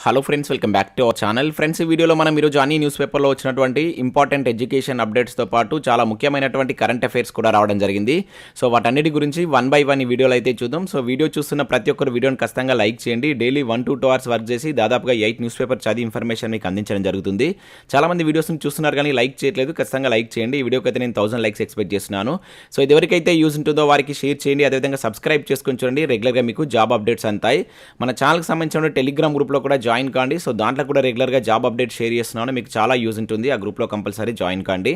Hello friends, welcome back to our channel. Friends, ఈ వీడియోలో మనం ఈరోజు అన్ని న్యూస్ పేపర్లో వచ్చినటువంటి ఇంపార్టెంట్ ఎడ్యుకేషన్ అప్డేట్స్తో పాటు చాలా ముఖ్యమైనటువంటి కరెంట్ అఫైర్స్ కూడా రావడం జరిగింది. సో వాటన్నిటి గురించి వన్ బై వన్ ఈ వీడియోలో అయితే చూద్దాం. సో వీడియో చూస్తున్న ప్రతి ఒక్కరు వీడియోని ఖచ్చితంగా లైక్ చేయండి. డైలీ 1 to 2 hours వర్క్ చేసి దాదాపుగా 8 న్యూస్ పేపర్ చదివి ఇన్ఫర్మేషన్ మీకు అందించడం జరుగుతుంది. చాలామంది వీడియోస్ని చూస్తున్నారు కానీ లైక్ చేయట్లేదు. ఖచ్చితంగా లైక్ చేయండి. ఈ వీడియోకి అయితే నేను 1000 లైక్స్ ఎక్స్పెక్ట్ చేస్తున్నాను. సో ఇది ఎవరికైతే యూజ్ ఉంటుందో వారికి షేర్ చేయండి. అదేవిధంగా సబ్స్క్రైబ్ చేసుకొని చూడండి. రెగ్యులర్గా మీకు జాబ్ అప్డేట్స్ అంతాయి. మన ఛానల్కి సంబంధించిన టెలిగ్రామ్ గ్రూప్లో కూడా జాయిన్ కాండి. సో దాంట్లో కూడా రెగ్యులర్గా జాబ్ అప్డేట్ షేర్ చేస్తున్నాను. మీకు చాలా యూజ్ ఉంటుంది. ఆ గ్రూప్లో కంపల్సరీ జాయిన్ కాండి.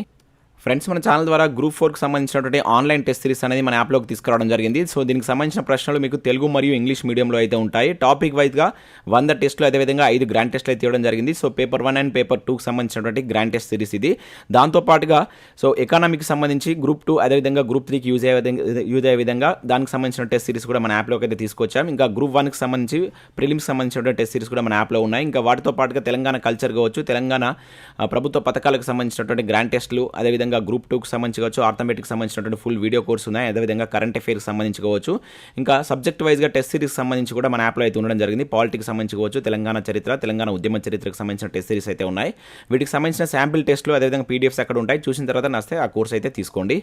ఫ్రెండ్స్, మన ఛానల్ ద్వారా గ్రూప్ 4కి సంబంధించినటువంటి ఆన్లైన్ టెస్ట్ సిరీస్ అనేది మన యాప్లోకి తీసుకురావడం జరిగింది. సో దీనికి సంబంధించిన ప్రశ్నలు మీకు తెలుగు మరియు ఇంగ్లీష్ మీడియంలో అయితే ఉంటాయి. టాపిక్ వైజ్గా 100 టెస్టులు, అదేవిధంగా 5 గ్రాండ్ టెస్టులు అయితే ఇవ్వడం జరిగింది. సో పేపర్ 1 అండ్ పేపర్ 2కి సంబంధించినటువంటి గ్రాండ్ టెస్ట్ సిరీస్ ఇది. దాంతోపాటుగా సో ఎకానమీకి సంబంధించి గ్రూప్ 2 అదేవిధంగా గ్రూప్ 3కి యూజ్ అయ్యే విధంగా దానికి సంబంధించిన టెస్ట్ సిరీస్ కూడా మన యాప్లోకి అయితే తీసుకొచ్చాం. ఇంకా గ్రూప్ 1కి సంబంధించి ప్రిలిమ్స్కి సంబంధించిన టెస్ట్ సిరీస్ కూడా మన యాప్లో ఉన్నాయి. ఇంకా వాటితో పాటుగా తెలంగాణ కల్చర్ కావచ్చు, తెలంగాణ ప్రభుత్వ పథకాలకు సంబంధించినటువంటి గ్రాండ్ టెస్టులు, అదేవిధంగా గ్రూప్ 2కి సంబంధించి ఆర్థమెటిక్ సంబంధించినటువంటి ఫుల్ వీడియో కోర్స్ ఉన్నాయి. అదేవిధంగా కరెంట్ అఫైర్కి సంబంధించుకోవచ్చు. ఇంకా సబ్జెక్ట్ వైజ్గా టెస్ట్ సిరీస్ సంబంధించి కూడా మన యాప్లో అయితే ఉండడం జరిగింది. పాలిటిక్స్ సంబంధించుకోవచ్చు, తెలంగాణ చరిత్ర, తెలంగాణ ఉద్యమ చరిత్రకు సంబంధించిన టెస్ట్ సిరీస్ అయితే ఉన్నాయి. వీటికి సంబంధించిన శాంపిల్ టెస్టులు అదేవిధంగా పీడిఎఫ్స్ అక్కడ ఉంటాయి. చూసిన తర్వాత నస్తే ఆ కోర్స్ అయితే తీసుకోండి.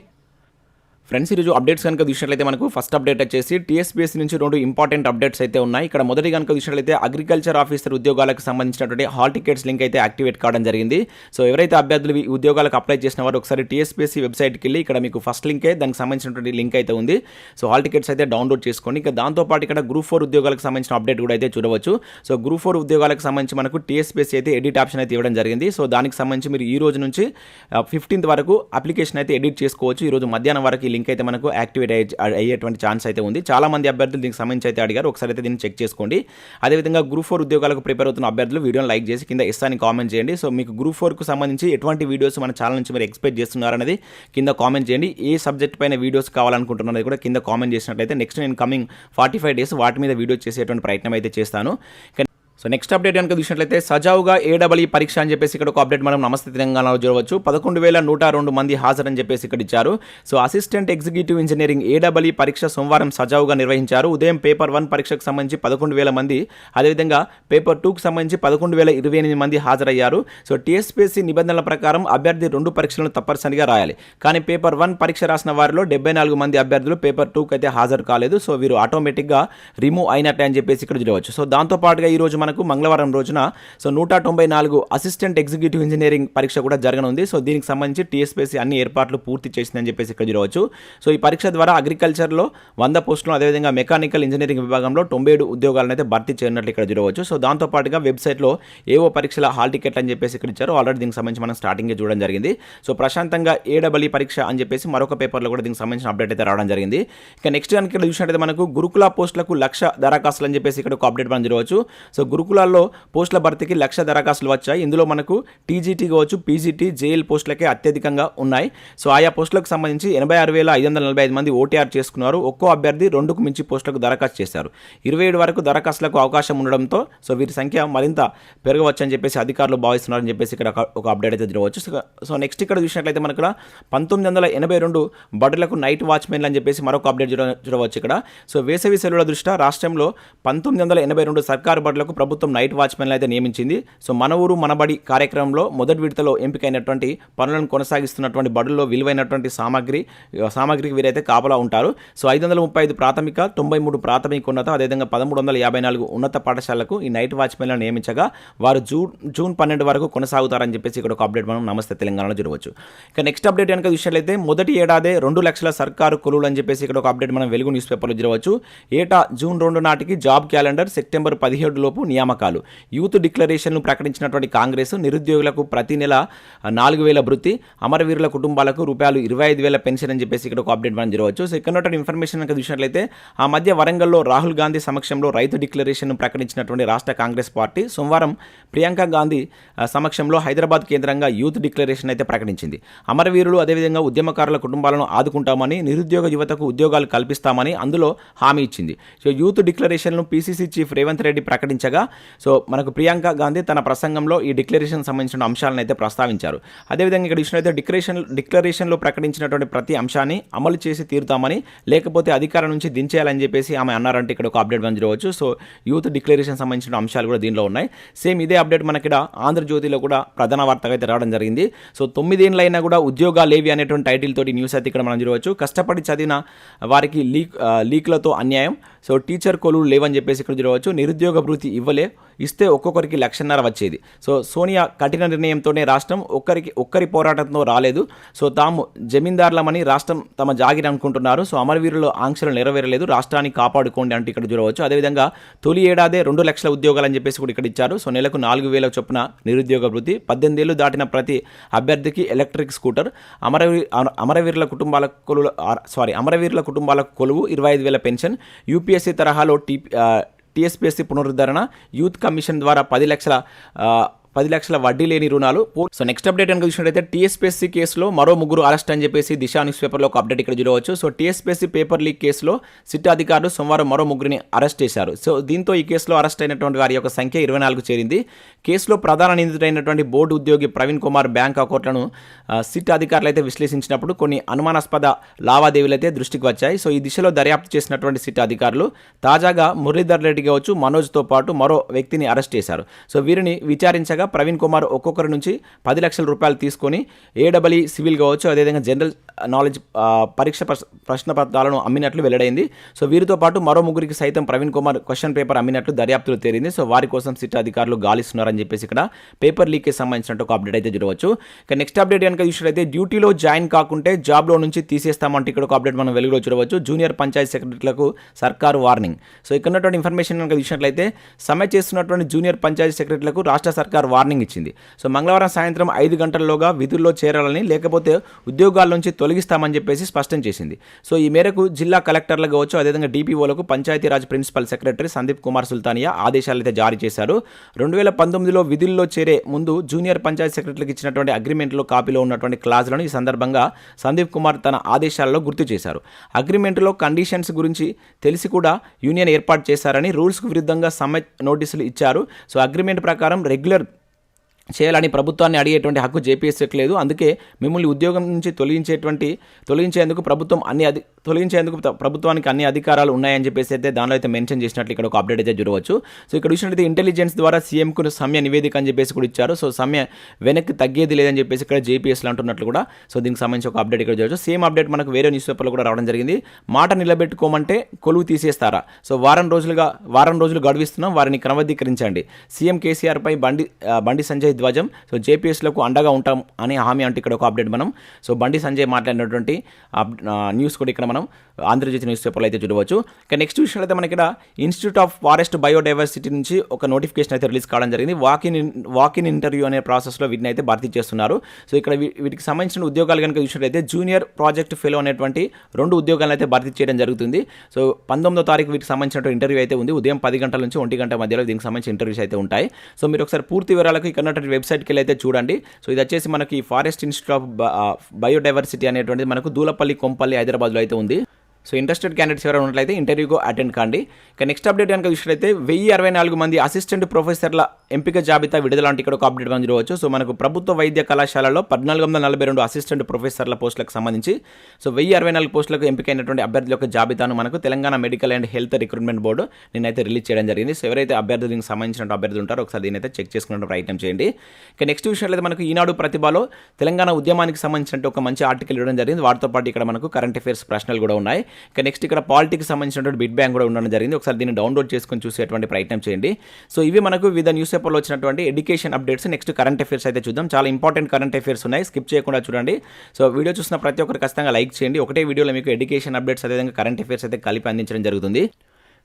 ఫ్రెండ్స్, ఈరోజు అప్డేట్స్ కనుక చూసినట్లయితే మనకు ఫస్ట్ అప్డేట్ వచ్చేసి TSPSC నుంచి 2 ఇంపార్టెంట్ అప్డేట్స్ అయితే ఉన్నాయి. ఇక్కడ మొదటి కనుక చూసినట్లయితే అగ్రికల్చర్ ఆఫీసర్ ఉద్యోగాలకు సంబంధించినటువంటి హాల్ టికెట్స్ లింక్ అయితే యాక్టివేట్ కావడం జరిగింది. సో ఎవరైతే అభ్యర్థులు ఈ ఉద్యోగాలకు అప్లై చేసిన వారు ఒకసారి TSPSC వెబ్సైట్కి వెళ్ళి ఇక్కడ మీకు ఫస్ట్ లింకే దానికి సంబంధించినటువంటి లింక్ అయితే ఉంది. సో హాల్ టికెట్స్ అయితే డౌన్లోడ్ చేసుకోండి. ఇంకా దాంతోపాటు ఇక్కడ గ్రూప్ 4 ఉద్యోగాలకు సంబంధించిన అప్డేట్ కూడా అయితే చూడవచ్చు. సో గ్రూప్ 4 ఉద్యోగాలకు సంబంధించి మనకు TSPSC అయితే ఎడిట్ ఆప్షన్ అయితే ఇవ్వడం జరిగింది. సో దానికి సంబంధించి మీరు ఈ రోజు నుంచి 15th వరకు అప్లికేషన్ అయితే ఎడిట్ చేసుకోవచ్చు. ఈ రోజు మధ్యాహ్నం వరకు ఈ లింక్ అయితే మనకు యాక్టివేట్ అయ్యేటువంటి ఛాన్స్ అయితే ఉంది. చాలా మంది అభ్యర్థులు దీనికి సంబంధించి అయితే అడిగారు. ఒకసారి అయితే దీన్ని చెక్ చేసుకోండి. అదేవిధంగా గ్రూప్ 4 ఉద్యోగాలకు ప్రిపేర్ అవుతున్న అభ్యర్థులు వీడియోని లైక్ చేసి కింద ఎస్ అని కామెంట్ చేయండి. సో మీకు గ్రూప్ 4కు సంబంధించి ఎటువంటి వీడియోస్ మన ఛానల్ నుంచి మీరు ఎక్స్పెక్ట్ చేస్తున్నారనేది కింద కామెంట్ చేయండి. ఏ సబ్జెక్ట్ పైన వీడియోస్ కావాలనుకుంటున్నది కూడా కింద కామెంట్ చేసినట్లయితే నెక్స్ట్ నేను కమింగ్ 45 days వాటి మీద వీడియో చేసేటువంటి ప్రయత్నం అయితే చేస్తాను. సో నెక్స్ట్ అప్డేట్ కనుక చూసినట్లయితే సజావుగా AEE పరీక్ష అని చెప్పేసి ఇక్కడ ఒక అప్డేట్ మనం నమస్తే తెలంగాణలో చూడవచ్చు. 11,102 మంది హాజరని చెప్పేసి ఇక్కడ ఇచ్చారు. So assistant executive engineering AEE పరీక్ష సోమవారం సజావుగా నిర్వహించారు. ఉదయం పేపర్ 1 పరీక్షకు సంబంధించి 11,000 మంది, అదేవిధంగా పేపర్ 2కు సంబంధించి 11,028 మంది హాజరయ్యారు. సో TSPSC నిబంధనల ప్రకారం అభ్యర్థి 2 పరీక్షలను తప్పనిసరిగా రాయాలి. కానీ పేపర్ 1 పరీక్ష రాసిన వారిలో 74 మంది అభ్యర్థులు పేపర్ 2కు అయితే హాజరు కాలేదు. సో వీరు ఆటోమేటిక్గా రిమూవ్ అయినట్టే అని చెప్పేసి ఇక్కడ చూడవచ్చు. సో దాంతోపాటుగా ఈ రోజు మంగళవారం రోజున సో 194 అసిస్టెంట్ ఎగ్జిక్యూటివ్ ఇంజనీరింగ్ పరీక్ష కూడా జరగనుంది. సో దీనికి సంబంధించి TSPSC అన్ని ఏర్పాట్లు పూర్తి చేసిందని చెప్పేసి ఇక్కడ చూడవచ్చు. సో ఈ పరీక్ష ద్వారా అగ్రికల్చర్లో 100 పోస్టులు, అదేవిధంగా మెకానికల్ ఇంజనీరింగ్ విభాగంలో 97 ఉద్యోగాలను అయితే భర్తీ చేయనున్నట్లు ఇక్కడ చూడవచ్చు. సో దాంతోపాటుగా వెబ్సైట్లో ఏవో పరీక్షల హాల్ టికెట్ అని చెప్పేసి ఇక్కడ ఇచ్చారు. ఆల్రెడీ దీనికి సంబంధించి మనం స్టార్టింగే చూడడం జరిగింది. సో ప్రశాంతంగా AEE పరీక్ష అని చెప్పేసి మరొక పేపర్లో కూడా దీనికి సంబంధించిన అప్డేట్ అయితే రావడం జరిగింది. ఇక నెక్స్ట్ కనుక ఇక్కడ చూసినట్లయితే మనకు గురుకుల పోస్టులకు 1,00,000 దరఖాస్తులు అని చెప్పేసి ఇక్కడ ఒక అప్డేట్ మనం చూడవచ్చు. సో గురుకులాల్లో పోస్టుల భర్తీకి 1,00,000 దరఖాస్తులు వచ్చాయి. ఇందులో మనకు TGT కావచ్చు, PGT, JL పోస్టులకే అత్యధికంగా ఉన్నాయి. సో ఆయా పోస్టులకు సంబంధించి 86,545 మంది OTR చేసుకున్నారు. ఒక్కో అభ్యర్థి 2కు మించి పోస్టులకు దరఖాస్తు చేశారు. 27 వరకు దరఖాస్తులకు అవకాశం ఉండడంతో సో వీరి సంఖ్య మరింత పెరగవచ్చు అని చెప్పేసి అధికారులు భావిస్తున్నారని చెప్పేసి ఇక్కడ ఒక అప్డేట్ అయితే చూడవచ్చు. సో నెక్స్ట్ ఇక్కడ చూసినట్లయితే మనకు 1982 బడులకు నైట్ వాచ్మెన్లు అని చెప్పేసి మరొక అప్డేట్ చూడవచ్చు ఇక్కడ. సో వేసవి సెలవుల దృష్ట్యా రాష్ట్రంలో 1982 సర్కారు బడులకు ప్రభుత్వం నైట్ వాచ్మెన్లు అయితే నియమించింది. సో మన ఊరు మనబడి కార్యక్రమంలో మొదటి విడతలో ఎంపికైనటువంటి పనులను కొనసాగిస్తున్నటువంటి బడుల్లో విలువైనటువంటి సామాగ్రికి వీరైతే కాపలా ఉంటారు. సో 535 ప్రాథమిక, 93 ప్రాథమికోన్నత, అదేవిధంగా 1354 ఉన్నత పాఠశాలకు ఈ నైట్ వాచ్మెన్లను నియమించగా వారు జూన్ 12 వరకు కొనసాగుతారని చెప్పేసి ఇక్కడ ఒక అప్డేట్ మనం నమస్తే తెలంగాణలో చూడవచ్చు. ఇక నెక్స్ట్ అప్డేట్ కనుక చూసినట్లయితే మొదటి ఏడాదే 2 లక్షల సర్కారు కొలువులు అని చెప్పేసి ఇక్కడ ఒక అప్డేట్ మనం వెలుగు న్యూస్ పేపర్లో చూడవచ్చు. ఏటా జూన్ 2 నాటికి జాబ్ క్యాలెండర్, సెప్టెంబర్ 17 లోపు నియామకాలు. యూత్ డిక్లరేషన్ను ప్రకటించినటువంటి కాంగ్రెస్ నిరుద్యోగులకు ప్రతి నెల 4,000 భృతి, అమరవీరుల కుటుంబాలకు ₹25,000 పెన్షన్ అని చెప్పేసి ఇక్కడ ఒక అప్డేట్ మనం చూడవచ్చు. సో ఇక్కడ ఇన్ఫర్మేషన్ కనుక చూసినట్లయితే ఆ మధ్య వరంగల్లో రాహుల్ గాంధీ సమక్షంలో రైతు డిక్లరేషన్ను ప్రకటించినటువంటి రాష్ట్ర కాంగ్రెస్ పార్టీ సోమవారం ప్రియాంక గాంధీ సమక్షంలో హైదరాబాద్ కేంద్రంగా యూత్ డిక్లరేషన్ అయితే ప్రకటించింది. అమరవీరులు అదేవిధంగా ఉద్యమకారుల కుటుంబాలను ఆదుకుంటామని, నిరుద్యోగ యువతకు ఉద్యోగాలు కల్పిస్తామని అందులో హామీ ఇచ్చింది. సో యూత్ డిక్లరేషన్ను PCC చీఫ్ రేవంత్ రెడ్డి ప్రకటించగా అదేవిధంగా సో మనకు ప్రియాంక గాంధీ తన ప్రసంగంలో ఈ డిక్లరేషన్ సంబంధించిన అంశాలను అయితే ప్రస్తావించారు. అదేవిధంగా ఇక్కడ చూసినట్లయితే డిక్లరేషన్లో ప్రకటించినటువంటి ప్రతి అంశాన్ని అమలు చేసి తీరుతామని, లేకపోతే అధికారం నుంచి దించేయాలని చెప్పేసి ఆమె అన్నారంటే ఇక్కడ ఒక అప్డేట్ మనం చూడవచ్చు. సో యూత్ డిక్లరేషన్ సంబంధించిన అంశాలు కూడా దీనిలో ఉన్నాయి. సేమ్ ఇదే అప్డేట్ మనకి ఇక్కడ ఆంధ్రజ్యోతిలో కూడా ప్రధాన వార్తగా అయితే రావడం జరిగింది. సో 9 ఏళ్ళైనా కూడా ఉద్యోగాలేవి అనేటువంటి టైటిల్ తోటి న్యూస్ అయితే ఇక్కడ మనం చూడవచ్చు. కష్టపడి చదివిన వారికి లీక్లతో అన్యాయం, సో టీచర్ కొలువులు లేవని చెప్పేసి ఇక్కడ చూడవచ్చు. నిరుద్యోగ భృతి ఇస్తే ఒక్కొక్కరికి 1.5 లక్ష వచ్చేది. సో సోనియా కఠిన నిర్ణయంతోనే రాష్ట్రం ఒక్కరి పోరాటంతో రాలేదు. సో తాము జమీందారులమని రాష్ట్రం తమ జాగిరి అనుకుంటున్నారు. సో అమరవీరుల ఆంక్షలు నెరవేరలేదు, రాష్ట్రాన్ని కాపాడుకోండి అంటే ఇక్కడ చూడవచ్చు. అదేవిధంగా తొలి ఏడాదే 2 లక్షల ఉద్యోగాలు అని చెప్పేసి కూడా ఇక్కడ ఇచ్చారు. సో నెలకు 4,000 చొప్పున నిరుద్యోగ భృతి, 18 ఏళ్ళు దాటిన ప్రతి అభ్యర్థికి ఎలక్ట్రిక్ స్కూటర్, అమరవీరుల కుటుంబాలకు కొలువు, 25,000 పెన్షన్, యూపీఎస్సీ తరహాలో TSPSC పునరుద్ధరణ, యూత్ కమిషన్ ద్వారా 10 లక్షల వడ్డీ లేని రుణాలు. సో నెక్స్ట్ అప్డేట్ కనుక చూసినట్లయితే TSPSC కేసులో మరో 3 అరెస్ట్ అని చెప్పేసి దిశా న్యూస్ పేపర్లో ఒక అప్డేట్ ఇక్కడ చూడవచ్చు. సో TSPSC పేపర్ లీక్ కేసులో సిట్ అధికారులు సోమవారం మరో 3 అరెస్ట్ చేశారు. సో దీంతో ఈ కేసులో అరెస్ట్ అయినటువంటి వారి యొక్క సంఖ్య 24 చేరింది. కేసులో ప్రధాన నిందితుడైనటువంటి బోర్డు ఉద్యోగి ప్రవీణ్ కుమార్ బ్యాంక్ అకౌంట్లను సిట్ అధికారులు అయితే విశ్లేషించినప్పుడు కొన్ని అనుమానాస్పద లావాదేవీలు అయితే దృష్టికి వచ్చాయి. సో ఈ దిశలో దర్యాప్తు చేసినటువంటి సిట్ అధికారులు తాజాగా మురళీధర్ రెడ్డి కావచ్చు, మనోజ్తో పాటు మరో వ్యక్తిని అరెస్ట్ చేశారు. సో వీరిని విచారించగా ప్రవీణ్ కుమార్ ఒక్కొక్కరి నుంచి 10 లక్షల రూపాయలు తీసుకొని AEE సివిల్ కావచ్చు, అదేవిధంగా జనరల్ నాలెడ్జ్ పరీక్ష ప్రశ్నపత్రాలను అమ్మినట్లు వెల్లడైంది. సో వీరితో పాటు మరో 3 సైతం ప్రవీణ్ కుమార్ క్వశ్చన్ పేపర్ అమ్మినట్లు దర్యాప్తులో తేలింది. సో వారి కోసం సిట్ అధికారులు గాలిస్తున్నారని చెప్పేసి ఇక్కడ పేపర్ లీక్కి సంబంధించినట్టు ఒక అప్డేట్ అయితే చూడవచ్చు. ఇక నెక్స్ట్ అప్డేట్ కనుక చూసినట్లయితే డ్యూటీలో జాయిన్ కాకుంటే జాబ్లో నుంచి తీసేస్తామంటే ఇక్కడ ఒక అప్డేట్ మనం వెలుగులో చూడవచ్చు. జూనియర్ పంచాయతీ సెక్రటరీలకు సర్కారు వార్నింగ్. సో ఇక్కడ ఉన్నటువంటి ఇన్ఫర్మేషన్ కనుక చూసినట్లయితే సమ్మె చేస్తున్నటువంటి జూనియర్ పంచాయతీ సెక్రటరీలకు రాష్ట్ర సర్కారు వార్నింగ్ ఇచ్చింది. సో మంగళవారం సాయంత్రం 5 గంటల్లోగా విధుల్లో చేరాలని, లేకపోతే ఉద్యోగాల నుంచి తొలగిస్తామని చెప్పేసి స్పష్టం చేసింది. సో ఈ మేరకు జిల్లా కలెక్టర్లకు కావచ్చు, అదేవిధంగా DPOలకు పంచాయతీరాజ్ ప్రిన్సిపల్ సెక్రటరీ సందీప్ కుమార్ సుల్తానియా ఆదేశాలు అయితే జారీ చేశారు. 2019లో విధుల్లో చేరే ముందు జూనియర్ పంచాయతీ సెక్రటరీకి ఇచ్చినటువంటి అగ్రిమెంట్లో కాపీలో ఉన్నటువంటి క్లాజులను ఈ సందర్భంగా సందీప్ కుమార్ తన ఆదేశాలలో గుర్తు చేశారు. అగ్రిమెంట్లో కండిషన్స్ గురించి తెలిసి కూడా యూనియన్ ఏర్పాటు చేశారని, రూల్స్కు విరుద్ధంగా సమ్మె నోటీసులు ఇచ్చారు. సో అగ్రిమెంట్ ప్రకారం రెగ్యులర్ చేయాలని ప్రభుత్వాన్ని అడిగేటువంటి హక్కు JPSCకి లేదు. అందుకే మిమ్మల్ని ఉద్యోగం నుంచి తొలగించేందుకు ప్రభుత్వానికి అన్ని అధికారాలు ఉన్నాయని చెప్పేసి అయితే దానిలో అయితే మెన్షన్ చేసినట్లు ఇక్కడ ఒక అప్డేట్ అయితే చూడవచ్చు. సో ఇక్కడ చూసినట్లయితే ఇంటెలిజెన్స్ ద్వారా సీఎంకు సమ్మె నివేదిక అని చెప్పేసి కూడా ఇచ్చారు. సో సమ్మె వెనక్కి తగ్గేది లేదని చెప్పేసి ఇక్కడ JPSCలు అంటున్నట్లు కూడా సో దీనికి సంబంధించి ఒక అప్డేట్ ఇక్కడ చూడవచ్చు. సేమ్ అప్డేట్ మనకు వేరే న్యూస్ పేపర్లో కూడా రావడం జరిగింది. మాట నిలబెట్టుకోమంటే కొలువు తీసేస్తారా? సో వారం రోజులు గడువిస్తున్నాం, వారిని క్రమబద్ధీకరించండి. సీఎం కేసీఆర్పై బండి సంజయ్ ధ్వజం. సో JPSCలకు అండగా ఉంటాం అని హామీ అంటే ఇక్కడ ఒక అప్డేట్ మనం. సో బండి సంజయ్ మాట్లాడినటువంటి న్యూస్ కూడా ఇక్కడ మనం ఆంధ్రజ్యోతి న్యూస్ పేపర్లో అయితే చూడవచ్చు. ఇక నెక్స్ట్ చూసినట్లయితే మనకి ఇక్కడ ఇన్స్టిట్యూట్ ఆఫ్ ఫారెస్ట్ బయోడైవర్సిటీ నుంచి ఒక నోటిఫికేషన్ అయితే రిలీజ్ కావడం జరిగింది. వాకిన్ ఇంటర్వ్యూ అనే ప్రాసెస్లో వీటిని అయితే భర్తీ చేస్తున్నారు. సో ఇక్కడ వీటికి సంబంధించిన ఉద్యోగాలు కనుక చూసినట్లయితే జూనియర్ ప్రాజెక్ట్ ఫెలో అనేటువంటి 2 ఉద్యోగాలను అయితే భర్తీ చేయడం జరుగుతుంది. సో 19వ తారీఖు వీటికి సంబంధించిన ఇంటర్వ్యూ అయితే ఉంది. ఉదయం 10 గంటల నుంచి 1 గంట మధ్యలో దీనికి సంబంధించిన ఇంటర్వ్యూస్ అయితే ఉంటాయి. సో మీరు ఒకసారి పూర్తి వివరాలకు ఇక్కడ వెబ్సైట్కి వెళ్ళి అయితే చూడండి. సో ఇది వచ్చేసి మనకి ఫారెస్ట్ ఇన్స్టిట్యూట్ ఆఫ్ బయోడైవర్సిటీ అనేటువంటిది మనకు దూలపల్లి, కొంపల్లి, హైదరాబాద్లో అయితే ఉంది. సో ఇంట్రెస్టెడ్ క్యాండిడేట్స్ ఎవరైనా ఉన్నట్లయితే ఇంటర్వ్యూకు అటెండ్ కాండి. ఇక నెక్స్ట్ అప్డేట్ కనుక చూసినట్లయితే 1064 మంది అసిస్టెంట్ ప్రొఫెసర్ల ఎంపిక జాబితా విడుదల అంటే ఇక్కడ ఒక అప్డేట్ మనం చూడవచ్చు. సో మనకు ప్రభుత్వ వైద్య కళాశాలలో 1442 అసిస్టెంట్ ప్రొఫెసర్ల పోస్టులకు సంబంధించి సో 1064 పోస్టులకు ఎంపికైనటువంటి అభ్యర్థుల యొక్క జాబితాను మనకు Telangana medical and health recruitment board నిన్నైతే రిలీజ్ చేయడం జరిగింది. సో ఎవరైతే దీనికి సంబంధించిన అభ్యర్థులు ఉంటారో ఒకసారి దీని అయితే చెక్ చేసుకునే ప్రయత్నం చేయండి. ఇక నెక్స్ట్ చూసినట్లయితే మనకు ఈనాడు ప్రతిభలో తెలంగాణ ఉద్యమానికి సంబంధించిన ఒక మంచి ఆర్టికల్ ఇవ్వడం జరిగింది. వాటితో పాటు ఇక్కడ మనకు కరెంట్ అఫైర్స్ ప్రశ్నలు కూడా ఉన్నాయి. ఇక నెక్స్ట్ ఇక్కడ పాలిటిక్స్ సంబంధించినటువంటి బిట్ బ్యాంక్ కూడా ఉండడం జరిగింది. ఒకసారి దీన్ని డౌన్లోడ్ చేసుకొని చూసేటువంటి ప్రయత్నం చేయండి. సో ఇవి మనకు వివిధ న్యూస్ పేపర్లో వచ్చినటువంటి education updates. Next current affairs అయితే చూద్దాం. చాలా ఇంపార్టెంట్ కరెంట్ అఫైర్స్ ఉన్నాయి, స్కిప్ చేయకుండా చూడండి. సో వీడియో చూసిన ప్రతి ఒక్కరు ఖచ్చితంగా లైక్ చేయండి. ఒకటే వీడియోలో మీకు ఎడ్యుకేషన్ అప్డేట్స్ అదేవిధంగా కరెంట్ అఫైర్స్ అయితే కలిపి అందించడం జరుగుతుంది.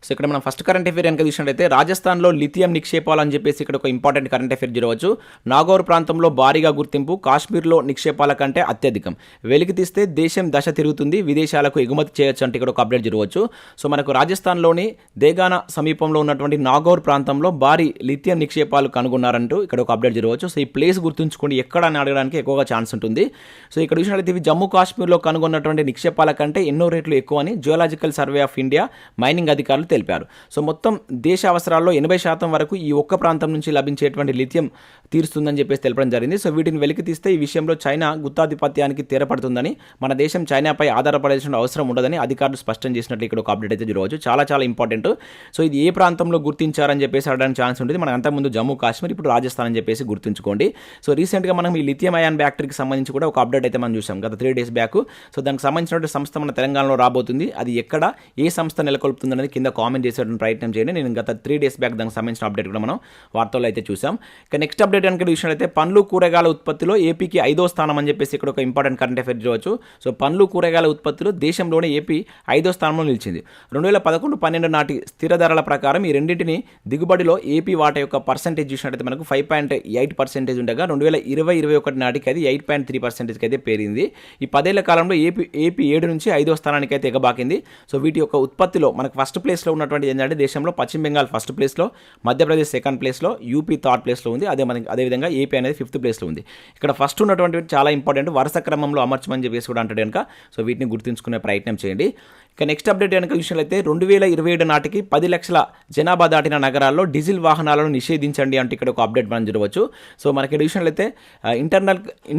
సో ఇక్కడ మనం ఫస్ట్ కరెంట్ అఫైర్ కనుక చూసినట్లయితే రాజస్థాన్లో లిథియం నిక్షేపాలు అని చెప్పేసి ఇక్కడ ఒక ఇంపార్టెంట్ కరెంట్ అఫైర్ చూడవచ్చు. నాగౌర్ ప్రాంతంలో భారీగా గుర్తింపు, కాశ్మీర్లో నిక్షేపాల కంటే అత్యధికం, వెలికి తీస్తే దేశం దశ తిరుగుతుంది, విదేశాలకు ఎగుమతి చేయొచ్చు అంటే ఇక్కడ ఒక అప్డేట్ చూడవచ్చు. సో మనకు రాజస్థాన్లోని దేగానా సమీపంలో ఉన్నటువంటి నాగౌర్ ప్రాంతంలో భారీ లిథియం నిక్షేపాలు కనుగొన్నారంటూ ఇక్కడ ఒక అప్డేట్ చూడవచ్చు. సో ఈ ప్లేస్ గుర్తుంచుకోండి, ఎక్కడ అని అడగడానికి ఎక్కువగా ఛాన్స్ ఉంటుంది. సో ఇక్కడ చూసినట్లయితే ఇవి జమ్మూ కాశ్మీర్లో కనుగొన్నటువంటి నిక్షేపాల కంటే ఎన్నో రేట్లు ఎక్కువ అని geological survey of India mining అధికారులు అధికారులు తెలిపారు. సో మొత్తం దేశ అవసరాల్లో 80% వరకు ఈ ఒక్క ప్రాంతం నుంచి లభించేటువంటి లిథియం తీరుస్తుందని చెప్పేసి తెలపడం జరిగింది. సో వీటిని వెలికి తీస్తే ఈ విషయంలో చైనా గుత్తాధిపత్యానికి తెరపడుతుందని, మన దేశం చైనాపై ఆధారపడాల్సిన అవసరం ఉండదని అధికారులు స్పష్టం చేసినట్లు ఇక్కడ ఒక అప్డేట్ అయితే చూడవచ్చు. చాలా చాలా ఇంపార్టెంట్. సో ఇది ఏ ప్రాంతంలో గుర్తించారని చెప్పేసి అడగడానికి ఛాన్స్ ఉంటుంది. మనకు అంతకుముందు జమ్మూ కాశ్మీర్, ఇప్పుడు రాజస్థాన్ అని చెప్పేసి గుర్తుంచుకోండి. సో రీసెంట్గా మనం ఈ లిథియం అయాన్ బ్యాటరీకి సంబంధించి కూడా ఒక అప్డేట్ అయితే మనం చూసాం గత 3 days బ్యాక్. సో దానికి సంబంధించినటువంటి సంస్థ మన తెలంగాణలో రాబోతుంది. అది ఎక్కడ, ఏ సంస్థ నెలకొల్పుతుంది అనేది కింద కామెంట్ చేసేటువంటి ప్రయత్నం చేయండి. నేను గత 3 days బ్యాక్ దానికి సంబంధించిన అప్డేట్ కూడా మనం వార్తల్లో అయితే చూసాం. ఇక నెక్స్ట్ అప్డేట్ కనుక చూసినట్లయితే పండ్లు కూరగాయల ఉత్పత్తిలో ఏపీకి 5వ స్థానం అని చెప్పేసి ఇక్కడ ఒక ఇంపార్టెంట్ కరెంట్ అఫైర్ చూడవచ్చు. సో పండ్లు కూరగాయల ఉత్పత్తిలో దేశంలోనే ఏపీ 5వ స్థానంలో నిలిచింది. 2011-12 నాటి స్థిర ధరల ప్రకారం ఈ రెండింటిని దిగుబడిలో ఏపీ వాటా యొక్క పర్సెంటేజ్ చూసినట్లయితే మనకు 5.8% ఉండగా 2020-21 నాటికి అది 8.3% అయితే పేరింది. ఈ 10 ఏళ్ల కాలంలో ఏపీ 7 నుంచి 5వ స్థానానికి అయితే ఎగబాకింది. సో వీటి యొక్క ఉత్పత్తిలో మనకు ఫస్ట్ ప్లేస్లో ఉన్నటువంటి ఏంటంటే దేశంలో పశ్చిమ బెంగాల్ ఫస్ట్ ప్లేస్లో, మధ్యప్రదేశ్ సెకండ్ ప్లేస్లో, యూపీ థర్డ్ ప్లేస్లో ఉంది. అదేవిధంగా ఏపీ అనేది 5th ప్లేస్లో ఉంది. ఇక్కడ ఫస్ట్ ఉన్నటువంటి చాలా ఇంపార్టెంట్, వరుస క్రమంలో అమర్చమని చెప్పేసి కూడా అంటాడు కనుక సో వీటిని గుర్తుంచుకునే ప్రయత్నం చేయండి. ఇక నెక్స్ట్ అప్డేట్ కనుక విషయంలో 2027 నాటికి 10 లక్షల జనాభా దాటిన నగరాల్లో డీజిల్ వాహనాలను నిషేధించండి అంటే ఇక్కడ ఒక అప్డేట్ మనం చూడవచ్చు. సో మనకి విషయంలో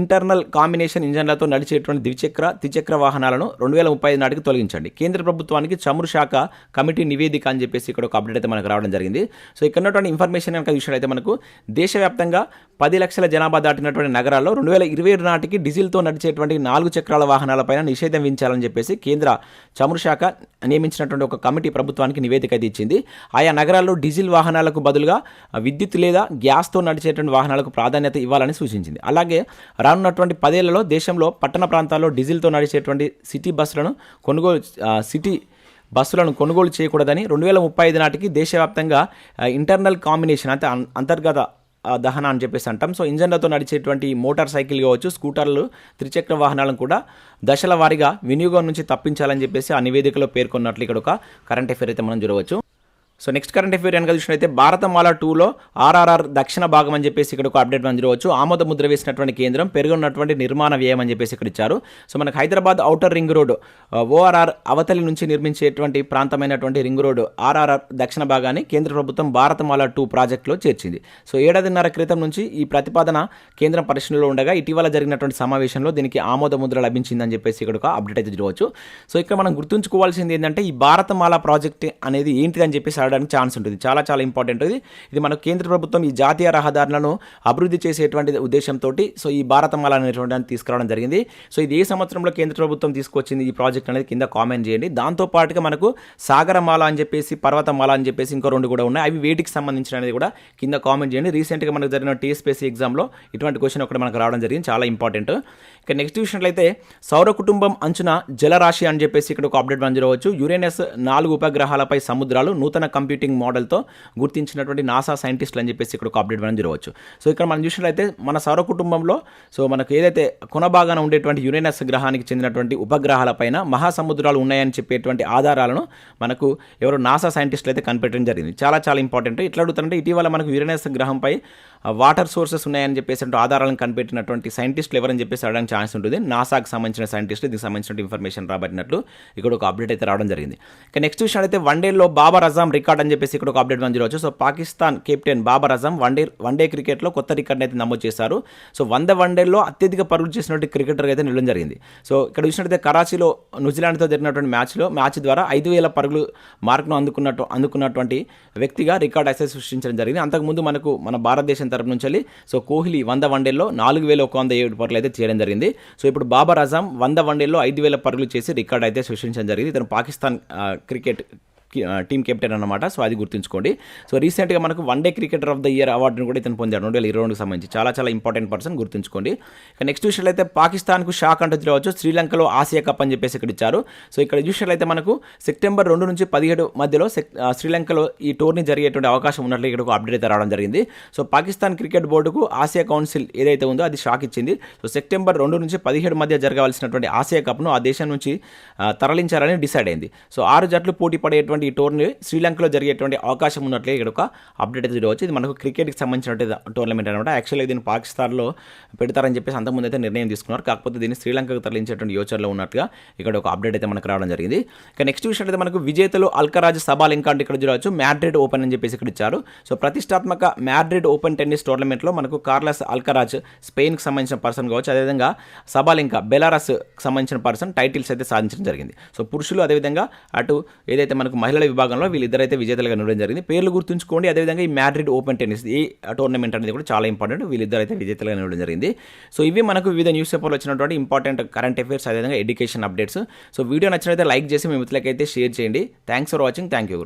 ఇంటర్నల్ కాంబినేషన్ ఇంజన్లతో నడిచేటువంటి ద్విచక్ర వాహనాలను 2035 నాటికి తొలగించండి. కేంద్ర ప్రభుత్వానికి చమురు శాఖ కమిటీ నివేదిక అని చెప్పేసి ఇక్కడ ఒక అప్డేట్ అయితే మనకు రావడం జరిగింది. సో ఇక్కడ ఉన్నటువంటి ఇన్ఫర్మేషన్ కనుక విషయంలో మనకు దేశవ్యాప్తంగా 10 లక్షల జనాభా దాటినటువంటి నగరాల్లో 2027 నాటికి డీజిల్తో నడిచేటువంటి 4 చక్రాల వాహనాలపైన నిషేధం విధించాలని చెప్పేసి కేంద్ర చమురు శాఖ నియమించినటువంటి ఒక కమిటీ ప్రభుత్వానికి నివేదిక అయితే ఇచ్చింది. ఆయా నగరాల్లో డీజిల్ వాహనాలకు బదులుగా విద్యుత్ లేదా గ్యాస్తో నడిచేటువంటి వాహనాలకు ప్రాధాన్యత ఇవ్వాలని సూచించింది. అలాగే రానున్నటువంటి 10 ఏళ్లలో దేశంలో పట్టణ ప్రాంతాల్లో డీజిల్తో నడిచేటువంటి సిటీ బస్సులను కొనుగోలు చేయకూడదని 2035 నాటికి దేశవ్యాప్తంగా ఇంటర్నల్ కాంబినేషన్ అంటే అంతర్గత దహన అని చెప్పేసి అంటాం. సో ఇంజన్లతో నడిచేటువంటి మోటార్ సైకిల్ కావచ్చు, స్కూటర్లు, త్రిచక్ర వాహనాలను కూడా దశల వారీగా వినియోగం నుంచి తప్పించాలని చెప్పేసి ఆ నివేదికలో పేర్కొన్నట్లు ఇక్కడ ఒక కరెంట్ అఫైర్ అయితే మనం చూడవచ్చు. సో నెక్స్ట్ కరెంట్ అఫైర్ కనుక చూసినట్లయితే భారతమాల 2లో ఆర్ఆర్ఆర్ దక్షిణ భాగం అని చెప్పేసి ఇక్కడ ఒక అప్డేట్ మనం చూడవచ్చు. ఆమోద ముద్ర వేసినటువంటి కేంద్రం పెరుగున్నటువంటి నిర్మాణ వ్యయం అని చెప్పేసి ఇక్కడ ఇచ్చారు. సో మనకు Hyderabad outer ring road ORR అవతలి నుంచి నిర్మించేటువంటి ప్రాంతమైనటువంటి రింగ్ రోడ్ ఆర్ఆర్ఆర్ దక్షిణ భాగాన్ని కేంద్ర ప్రభుత్వం భారతమాల 2 ప్రాజెక్టులో చేర్చింది. సో 7.5 క్రితం నుంచి ఈ ప్రతిపాదన కేంద్రం పరిశీలనలో ఉండగా ఇటీవల జరిగినటువంటి సమావేశంలో దీనికి ఆమోద ముద్ర లభించిందని చెప్పేసి ఇక్కడ ఒక అప్డేట్ అయితే చూడవచ్చు. సో ఇక్కడ మనం గుర్తుంచుకోవాల్సింది ఏంటంటే ఈ భారతమాల ప్రాజెక్ట్ అనేది ఏంటిదని చెప్పేసి అడగడానికి ఛాన్స్ ఉంటుంది. చాలా చాలా ఇంపార్టెంట్ ఇది మన కేంద్ర ప్రభుత్వం ఈ జాతీయ రహదారులను అభివృద్ధి చేసేటువంటి ఉద్దేశంతో సో ఈ భారతమాల అనేటువంటి తీసుకురావడం జరిగింది. సో ఇది ఏ సంవత్సరంలో కేంద్ర ప్రభుత్వం తీసుకొచ్చింది ఈ ప్రాజెక్ట్ అనేది కింద కామెంట్ చేయండి. దాంతోపాటుగా మనకు సాగరమాల అని చెప్పేసి, పర్వతమాల అని చెప్పేసి ఇంకో 2 కూడా ఉన్నాయి. అవి వేటికి సంబంధించిన అనేది కూడా కింద కామెంట్ చేయండి. రీసెంట్గా మనకు జరిగిన TSPSC ఎగ్జామ్లో ఇటువంటి క్వశ్చన్ ఒకటి మనకు రావడం జరిగింది. చాలా ఇంపార్టెంట్. ఇక నెక్స్ట్ చూసినట్లయితే సౌర కుటుంబం అంచున జలరాశి అని చెప్పేసి ఇక్కడ ఒక అప్డేట్ మనం చూడవచ్చు. యురేనస్ 4 ఉపగ్రహాలపై సముద్రాలు నూతన కంప్యూటింగ్ మోడల్తో గుర్తించినటువంటి నాసా సైంటిస్టులు అని చెప్పేసి ఇక్కడ ఒక అప్డేట్ మనం చూడవచ్చు. సో ఇక్కడ మనం చూసినట్లయితే మన సౌర కుటుంబంలో సో మనకు ఏదైతే కొనభాగాన ఉండేటువంటి యురేనస్ గ్రహానికి చెందినటువంటి ఉపగ్రహాలపైన మహాసముద్రాలు ఉన్నాయని చెప్పేటువంటి ఆధారాలను మనకు ఎవరు నాసా సైంటిస్టులు అయితే కనిపెట్టడం జరిగింది. చాలా చాలా ఇంపార్టెంట్. ఎట్లా అడుగుతారంటే ఇటీవల మనకు యురేనస్ గ్రహంపై వాటర్ సోర్సెస్ ఉన్నాయని చెప్పేసి ఆధారాలను కనిపెట్టినటువంటి సైంటిస్టులు ఎవరని చెప్పేసి అడగడానికి ఛాన్స్ ఉంటుంది. నాసాకు సంబంధించిన సైంటిస్టులు దీనికి సంబంధించిన ఇన్ఫర్మేషన్ రాబట్టినట్లు ఇక్కడ ఒక అప్డేట్ అయితే రావడం జరిగింది. ఇక నెక్స్ట్ విషయం అయితే వన్డేలో బాబర్ అజమ్ రికార్డ్ అని చెప్పేసి ఇక్కడ ఒక అప్డేట్ మనం చూడవచ్చు. So Pakistan captain Babar Azam one day క్రికెట్లో కొత్త రికార్డ్ అయితే నమోదు చేశారు. సో 100 వన్డేల్లో అత్యధిక పరుగులు చేసినటువంటి క్రికెటర్ అయితే నిలవడం జరిగింది. సో ఇక్కడ చూసినట్లయితే కరాచీలో న్యూజిలాండ్తో జరిగినటువంటి మ్యాచ్ ద్వారా 5,000 పరుగులు మార్కును అందుకున్నటువంటి వ్యక్తిగా రికార్డ్ అయితే సృష్టించడం జరిగింది. అంతకుముందు మనకు మన భారతదేశం తరపు నుంచి సో కోహ్లీ 100 వన్డేల్లో 4,107 పరుగులు అయితే చేయడం జరిగింది. సో ఇప్పుడు బాబర్ అజమ్ 100 వన్డేల్లో 5,000 పరుగులు చేసి రికార్డ్ అయితే సృష్టించడం జరిగింది. ఇతను పాకిస్తాన్ క్రికెట్ టీమ్ కెప్టెన్ అన్నమాట. సో అది గుర్తుంచుకోండి. సో రీసెంట్గా మనకు one day cricketer of the year అవార్డును కూడా ఇతను పొందాడు 2022కి సంబంధించి. చాలా చాలా ఇంపార్టెంట్ పర్సన్, గుర్తుంచుకోండి. ఇక నెక్స్ట్ చూసినట్లయితే పాకిస్తాన్కు షాక్ అంటూ తిరగవచ్చు. శ్రీలంకలో ఆసియా కప్ అని చెప్పేసి ఇక్కడ ఇచ్చారు. సో ఇక్కడ చూసినట్లయితే మనకు సెప్టెంబర్ 2 నుంచి 17 మధ్యలో శ్రీలంకలో ఈ టోర్నీ జరిగేటువంటి అవకాశం ఉన్నట్లు ఇక్కడ ఒక అప్డేట్ అయితే రావడం జరిగింది. సో పాకిస్తాన్ క్రికెట్ బోర్డుకు ఆసియా కౌన్సిల్ ఏదైతే ఉందో అది షాక్ ఇచ్చింది. సో సెప్టెంబర్ 2 నుంచి 17 మధ్య జరగవలసినటువంటి ఆసియా కప్ను ఆ దేశం నుంచి తరలించాలని డిసైడ్ అయింది. సో 6 జట్లు పోటీ పడేటువంటి జరిగేటువంటి ఈ టోర్నీ శ్రీలంకలో జరిగేటువంటి అవకాశం ఉన్నట్లే ఇక్కడ ఒక అప్డేట్ అయితే చూడవచ్చు. ఇది మనకు క్రికెట్కి సంబంధించిన టోర్నమెంట్ అనమాట. యాక్చువల్గా దీన్ని పాకిస్తాన్లో పెడతారని చెప్పేసి అంతకుముందు అయితే నిర్ణయం తీసుకున్నారు. కాకపోతే దీన్ని శ్రీలంకకు తరలించేటువంటి యోచనలో ఉన్నట్టుగా ఇక్కడ ఒక అప్డేట్ అయితే మనకు రావడం జరిగింది. ఇక నెక్స్ట్ చూసినట్లయితే మనకు విజేతలు అల్కరాజ్ సబాలెంకా అంటే ఇక్కడ చూడవచ్చు మ్యాడ్రిడ్ ఓపెన్ అని చెప్పేసి ఇక్కడ ఇచ్చారు. సో ప్రతిష్టాత్మక మ్యాడ్రిడ్ ఓపెన్ టెన్నిస్ టోర్నమెంట్లో మనకు కార్లస్ అల్కరాజ్ స్పెయిన్కి సంబంధించిన పర్సన్ కావచ్చు, అదేవిధంగా సబాలెంకా బెలారస్ సంబంధించిన పర్సన్ టైటిల్స్ అయితే సాధించడం జరిగింది. సో పురుషులు అదేవిధంగా అటు ఏదైతే మనకు మహిళల విభాగంలో వీళ్ళిద్దరైతే విజేతలుగా నిలవడం జరిగింది. పేర్లు గుర్తుంచుకోండి. అదేవిధంగా ఈ మ్యాడ్రిడ్ ఓపెన్ టెన్నిస్ ఈ టోర్నమెంట్ అనేది కూడా చాలా ఇంపార్టెంట్. వీళ్ళిద్దరైతే విజేతలుగా నిలవడం జరిగింది. సో ఇవి మనకు వివిధ న్యూస్ పేపర్లో వచ్చినటువంటి ఇంపార్టెంట్ కరెంట్ అఫైర్స్ అదేవిధంగా ఎడ్యుకేషన్ అప్డేట్స్. సో వీడియో నచ్చినట్లయితే లైక్ చేసి మీ మిత్రులకైతే షేర్ చేయండి. Thanks for watching. Thank you.